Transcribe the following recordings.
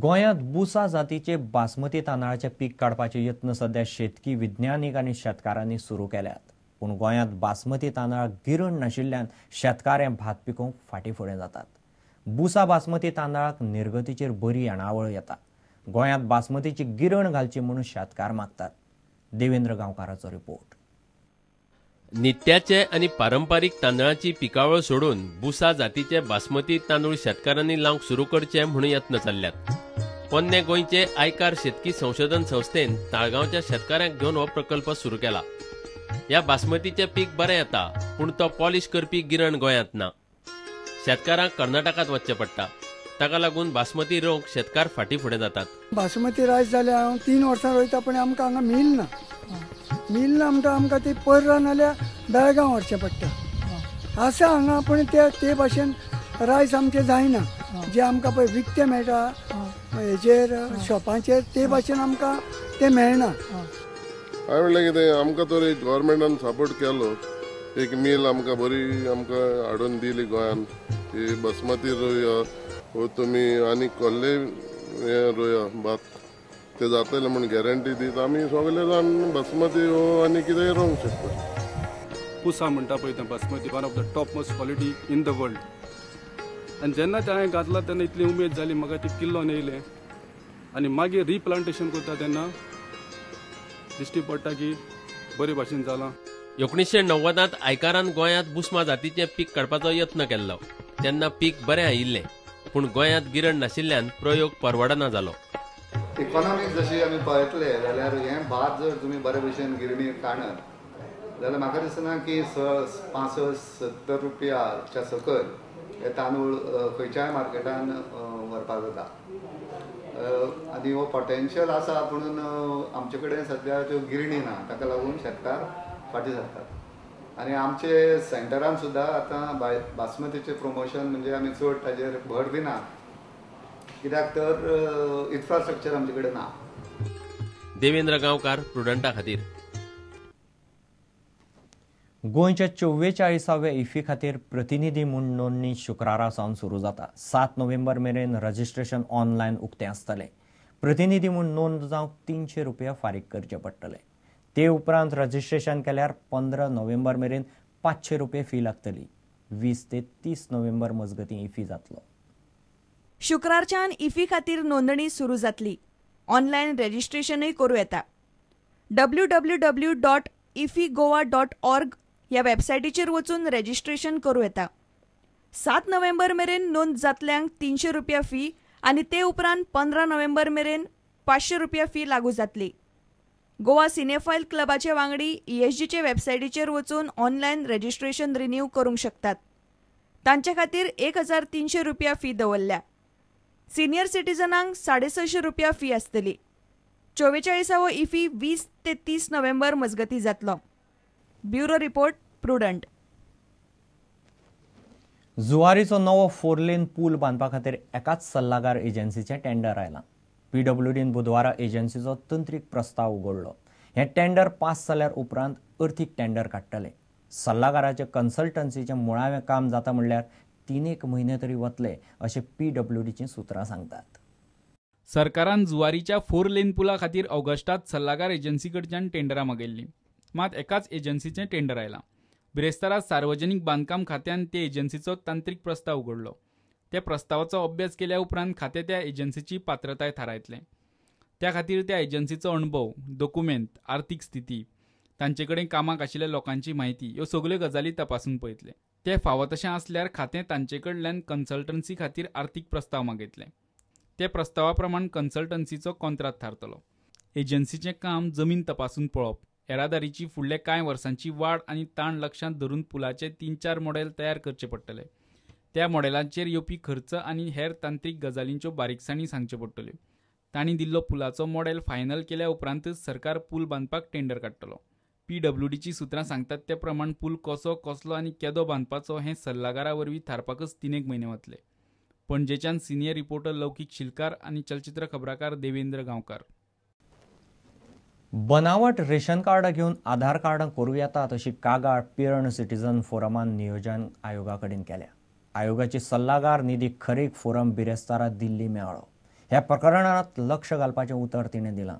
गोंयांत बुसा जातीचे बासमती तांदळाचे पीक काडपाचे यत्न सध्या शेतकी विज्ञानीक आनी शेतकारांनी सुरू केल्यात. पूण गोंयांत बासमती तांदळाक गिरण नाशिल्ल्यान शेतकार भात पिकोवंक फाटीं फुडें जातात. बुसा बासमती तांदळाक निर्गतीचेर बरी येणावळ येता. गोंयांत बासमतीची गिरण घालची म्हणून शेतकार मागतात. देवेंद्र गांवकाराचो रिपोर्ट. नित्याचे आणि पारंपारीक तांदळाची पिकावळ सोडून बुसा जातीचे बासमती तांदूळ शेतकारांनी लावंक सुरू करचे म्हणून यत्न चालल्यात. पोन्ने गोंयचे आयकार शेतकी संशोधन संस्थेन ताळगांवच्या शेतकाऱ्यांक घेवन हो प्रकल्प सुरू केला. ह्या बासमतीचे पीक बरें येता, पूण तो पॉलिश करपी गिरण गोंयांत ना. शेतकारांक कर्नाटकात वचचें पडटा. ताका लागून बासमती रोवंक शेतकार फाटीं फुडें जातात. बासमती रायस जाल्यार हांव 3 वर्सां रोयता, पण आमकां हांगा मिल ना. मिल ना म्हणटा आमकां ती पर्रा नाल्यार बेळगांव व्हरचें पडटा. आसा हांगा, पण ते भाशेन रायस आमचें जायना. जे आमकां पळय विकतें मेळटा हेजेर शॉपांचेर, ते भाशेन आमकां तें मेळना. हांवें म्हणलें कितें, आमकां तर गव्हर्मेंटान सपोर्ट केलो. एक मिल आमकां बरी आमकां हाडून दिली गोंयान. की बासमती रोया, वो तुमी आनी कसले हें रोया भात, ते जातले म्हणून गॅरंटी दीत आमी सगळे जाण बासमती हो आनी कितेंय रोवंक शकता. पुसा म्हणटा पळय तें basmati one of the top most quality in the world. आनी जेन्ना तें हांवें घातला तेन्ना इतली उमेद जाली म्हाका. ती किल्लोन येयलें आनी मागीर रिप्लांटेशन करता तेन्ना दिश्टी पडटा की बरे भाशेन जालां. 1990त आयकारान गोंयांत बुसमा जातीचें पीक काडपाचो यत्न केल्लो. तेन्ना पीक बरें आयिल्लें, पूण गोंयांत गिरण नाशिल्ल्यान प्रयोग परवडना जालो. इकॉनॉमीक जशी आमी पळयतले जाल्यार हें भात जर तुमी बरे भशेन गिरणीर काडत जाल्यार म्हाका दिसना की 65-70 रुपयाच्या सकयल हे तांदूळ खंयच्याय मार्केटान व्हरपाक जाता. आनी हो पोटेन्शियल आसा, पूण आमचे कडेन सद्या त्यो गिरणी ना. ताका लागून शेतकार फाटीं सरतात. आनी आमचे सेंटरान सुद्दां आतां बासमतीचें प्रमोशन म्हणजे आमी चड ताजेर भर दिना, कित्याक तर इन्फ्रास्ट्रक्चर आमचे कडेन ना. देवेंद्र गांवकार, प्रुडंटा खातीर. गोंयच्या 44व्या इफ्फी खातीर प्रतिनिधी म्हूण नोंदणी शुक्रारा सावन सुरू जाता. 7 नोव्हेंबर मेरेन रजिस्ट्रेशन ऑनलायन उक्तें आसतलें. प्रतिनिधी म्हूण नोंद जावंक 300 रुपया फारीक करचे पडटले. ते उपरांत रजिस्ट्रेशन केल्यार 15 नोव्हेंबर मेरेन 500 रुपये फी लागतली. 20 ते 30 नोव्हेंबर मजगतीं इफ्फी जातलो. शुक्रारच्यान इफ्फी खातीर नोंदणी सुरू जातली. ऑनलायन रजिस्ट्रेशनय करूं येता. www.iffigoa.org ह्या वेबसायटीचेर वचून रजिस्ट्रेशन करूं येता. 7 नोव्हेंबर मेरेन नोंद जातल्यांक 300 रुपया फी आनी ते उपरांत 15 नोव्हेंबर मेरेन 500 रुपया फी लागू जातली. गोवा सिनेफायल क्लबाचे वांगडी ESGचे वेबसायटीचेर वचून ऑनलायन रजिस्ट्रेशन रिन्यू करूंक शकतात. तांचे खातीर 1300 रुपया फी दवरल्या. सिनियर सिटीजनांक 650 रुपया फी आसतली. 44वो इफ्फी 20 ते 30 नोव्हेंबर मजगतीं जातलो. Bureau report, prudent. जुवारीचो नवो 4 लेन पूल बांदपा खातीर एकाच सल्लागार एजन्सीचें टेंडर आयलां. PWDन बुधवारा एजन्सीचो तंत्रीक प्रस्ताव उगडलो. हें टेंडर पास जाल्यार उपरांत अर्थीक टेंडर काडटले. सल्लागाराचे कन्सल्टन्सीचें मुळावें काम जाता म्हणल्यार 3 म्हयने तरी वतले अशें PWDचीं सुत्रां सांगतात. सरकारान जुवारीच्या 4 लेन पुला खातीर ऑगस्टांत सल्लागार एजन्सी कडच्यान टेंडरां मागिल्लीं. मात एकाच एजन्सीचें टेंडर आयलां. बिरेस्तारा सार्वजनीक बांदकाम खात्यान ते एजन्सीचो तांत्रीक प्रस्ताव उगडलो. त्या प्रस्तावाचो अभ्यास केल्या उपरांत खातें त्या एजन्सीची पात्रताय थारायतलें. त्या खातीर त्या एजन्सीचो अणभव, डॉक्युमेंट, आर्थीक स्थिती, तांचे कडेन कामाक आशिल्ल्या लोकांची म्हायती ह्यो सगल्यो गजाली तपासून पळयतले. ते फावो तशें आसल्यार खातें तांचे कडल्यान कन्सल्टन्सी खातीर आर्थीक प्रस्ताव मागयतलें. ते प्रस्तावा प्रमाण कन्सल्टन्सीचो कॉन्ट्राक्ट थारतलो. एजन्सीचें काम जमीन तपासून पळोवप, येरादारीची फुडल्या कांय वर्सांची वाड आनी ताण लक्षांत धरून पुलाचे 3-4 मॉडेल तयार करचे पडटले. त्या मॉडेलांचेर येवपी खर्च आनी हेर तांत्रीक गजालींच्यो बारीकसाणी सांगच्यो पडटल्यो. तांणी दिल्लो पुलाचो मॉडेल फायनल केल्या उपरांतच सरकार पूल बांदपाक टेंडर काडटलो. PWDची सुत्रां सांगतात ते प्रमाण पूल कसलो आनी केदो बांदपाचो हें सल्लागारा वरवीं थारपाकच 3 म्हयने वतले. पणजेच्यान सिनियर रिपोर्टर लौकीक शिलकार आनी चलचित्र खबराकार देवेंद्र गांवकार. बनावट रेशन कार्ड घेवन आधार कार्ड करूं येतात अशी कागाळ पियर्न सिटीजन फोरमान नियोजन आयोगा कडेन केल्या. आयोगाची सल्लागार निधी खरेक फोरम बिरेस्तारा दिल्ली मेळ्ळो. ह्या प्रकरणात लक्ष घालपाचें उतर तिणें दिलां.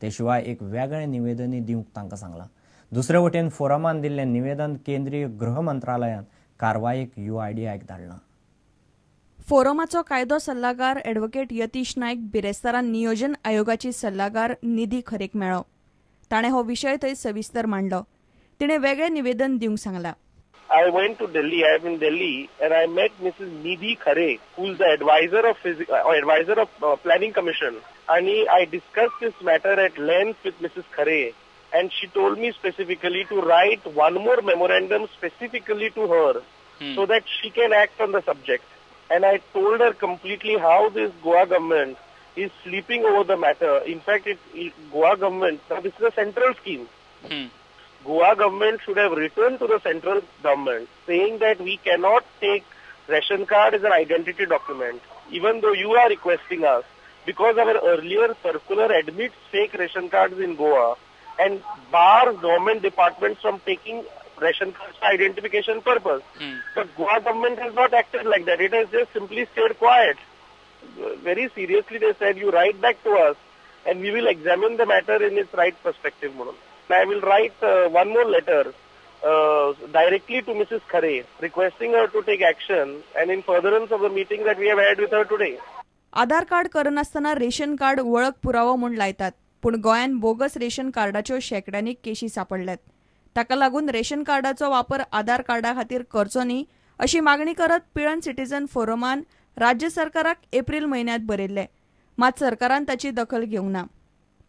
ते शिवाय एक वेगळें निवेदनूय दिवंक तांकां सांगलां. दुसरे वटेन फोरमान दिल्लें निवेदन केंद्रीय गृह मंत्रालयान कारवायेक UIDAIक धाडलां. फोरमाचो कायदो सल्लागार ॲडव्होकेट यतीश नायक बिरेस्तारान नियोजन आयोगाची सल्लागार निधी खरेक मेळ्ळो. ताणें हो विशय थंय सविस्तर मांडलो. तिणें वेगळें निवेदन दिवंक सांगलां. I went to Delhi. I am in Delhi, and I met Mrs. Nidhi Khare, who is the advisor of Planning Commission. And I discussed this matter at length with Mrs. Khare, and she told me specifically to write one more memorandum specifically to her, so that she can act on the subject. And I told her completely how this Goa government is sleeping over the matter. In fact, Goa government, now this is a central scheme. Goa government should have written to the central government saying that we cannot take ration card as an identity document, even though you are requesting us, because our earlier circular admits fake ration cards in Goa and bars government departments from taking ration cards for identification purpose. But Goa government has not acted like that. It has just simply stayed quiet. Very seriously they said, you write back to us and we will examine the matter in its right perspective. I will write one more letter directly to Mrs. Khare, requesting her to take action and in furtherance of the meeting that we have had with her today. Aadhaar card करनासतना ration card वळख पुरावो म्हूण लायतात, पूण गोंयान bogus ration कार्डाच्यो शेकड्यांनी केशी सापडल्यात. ताका लागून रेशन कार्डाचो वापर आधार कार्डा खातीर करचो न्ही अशी मागणी करत पिळन सिटीझन फोरमान राज्य सरकाराक एप्रिल म्हयन्यांत बरयल्ले. मात सरकारान ताची दखल घेवंक ना.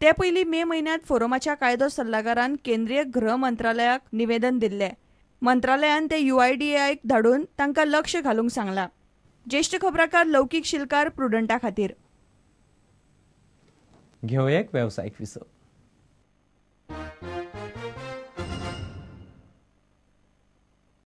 ते पयलीं मे म्हयन्यांत फोरमाच्या कायदो सल्लागारान केंद्रीय गृह मंत्रालयाक निवेदन दिल्ले. मंत्रालयान ते UIDAIक धाडून तांकां लक्ष घालूंक सांगलां. ज्येष्ठ खबराकार लौकीक शिलकार प्रुडंटा खातीर. घेवया एक वेवसायीक विसप.